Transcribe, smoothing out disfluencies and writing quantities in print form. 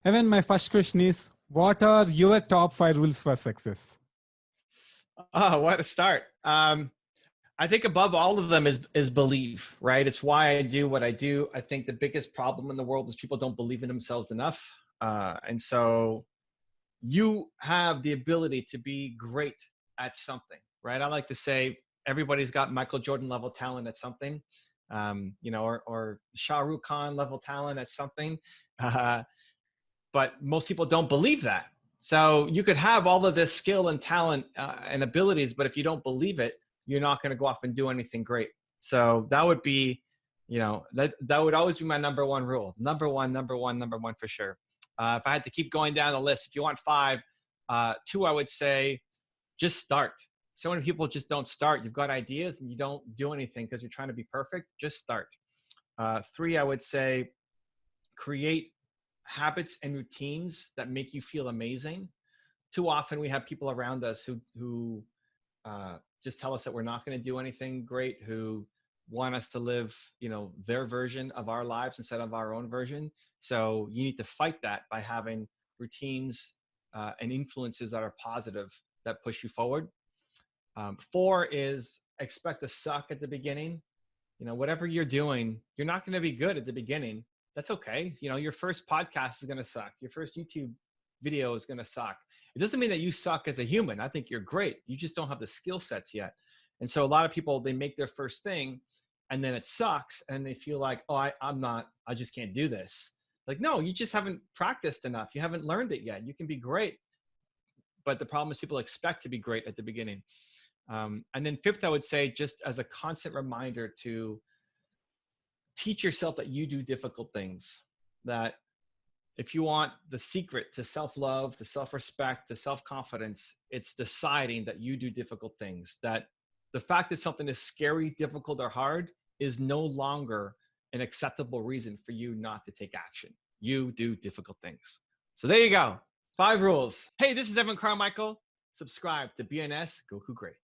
Evan, my first question is, what are your top 5 rules for success? Oh, what a start. I think above all of them is belief, right? It's why I do what I do. I think the biggest problem in the world is people don't believe in themselves enough. And so you have the ability to be great at something, right? I like to say everybody's got Michael Jordan level talent at something, or Shah Rukh Khan level talent at something. Uh, but most people don't believe that. So you could have all of this skill and talent and abilities, but if you don't believe it, you're not going to go off and do anything great. So that would be, that would always be my number one rule. Number one for sure. If I had to keep going down the list, if you want 5, 2, I would say just start. So many people just don't start. You've got ideas and you don't do anything because you're trying to be perfect. Just start. 3, I would say create habits and routines that make you feel amazing. Too often we have people around us who just tell us that we're not going to do anything great, who want us to live, their version of our lives instead of our own version. So you need to fight that by having routines and influences that are positive, that push you forward. 4 is expect to suck at the beginning. Whatever you're doing, you're not going to be good at the beginning. That's okay. Your first podcast is going to suck. Your first YouTube video is going to suck. It doesn't mean that you suck as a human. I think you're great. You just don't have the skill sets yet. And so a lot of people, they make their first thing and then it sucks and they feel like, oh, I just can't do this. Like, no, you just haven't practiced enough. You haven't learned it yet. You can be great. But the problem is people expect to be great at the beginning. And then 5th, I would say, just as a constant reminder to teach yourself that you do difficult things, that if you want the secret to self-love, to self-respect, to self-confidence, it's deciding that you do difficult things, that the fact that something is scary, difficult, or hard is no longer an acceptable reason for you not to take action. You do difficult things. So there you go. 5 rules. Hey, this is Evan Carmichael. Subscribe to BNS Goku Great.